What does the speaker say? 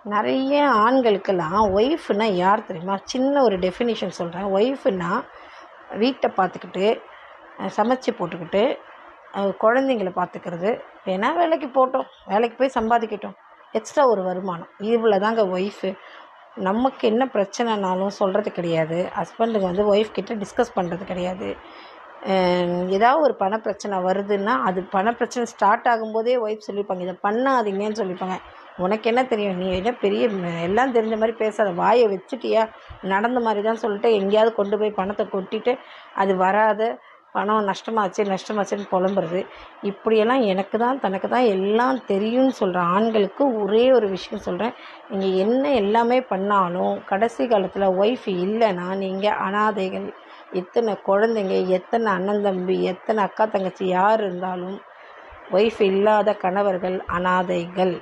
நிறைய ஆண்களுக்கெல்லாம் ஒய்ஃப்னா யார் தெரியுமா? சின்ன ஒரு டெஃபினிஷன் சொல்கிறேன். ஒய்ஃப்னா வீட்டை பார்த்துக்கிட்டு, சமைச்சு போட்டுக்கிட்டு, குழந்தைங்கள பார்த்துக்கிறது. வேணால் வேலைக்கு போகட்டும், வேலைக்கு போய் சம்பாதிக்கட்டும், எக்ஸ்ட்ரா ஒரு வருமானம், இவ்வளோ தாங்க ஒய்ஃபு. நமக்கு என்ன பிரச்சனைனாலும் சொல்கிறது கிடையாது. ஹஸ்பண்டுங்க வந்து ஒய்ஃப் கிட்ட டிஸ்கஸ் பண்ணுறது கிடையாது. ஏதாவது ஒரு பணப்பிரச்சனை வருதுன்னா, அது பணப்பிரச்சனை ஸ்டார்ட் ஆகும்போதே ஒய்ஃப் சொல்லியிருப்பாங்க, இதை பண்ணாதீங்கன்னு சொல்லியிருப்பாங்க. உனக்கு என்ன தெரியும், நீ என்ன பெரிய எல்லாம் தெரிஞ்ச மாதிரி பேசாத, வாயை வச்சுட்டியா, நடந்த மாதிரி தான் சொல்லிட்டு எங்கேயாவது கொண்டு போய் பணத்தை கொட்டிட்டு அது வராத பணம் நஷ்டமாச்சுன்னு புலம்புறது. இப்படியெல்லாம் எனக்கு தான் தனக்கு தான் எல்லாம் தெரியும்னு சொல்கிற ஆண்களுக்கு ஒரே ஒரு விஷயம் சொல்கிறேன். நீங்கள் என்ன எல்லாமே பண்ணாலும் கடைசி காலத்தில் ஒய்ஃப் இல்லைன்னா நீங்கள் அனாதைகள். எத்தனை குழந்தைங்க, எத்தனை அண்ணன் தம்பி, எத்தனை அக்கா தங்கச்சி யார் இருந்தாலும் ஒய்ஃப் இல்லாத கணவர்கள் அனாதைகள்.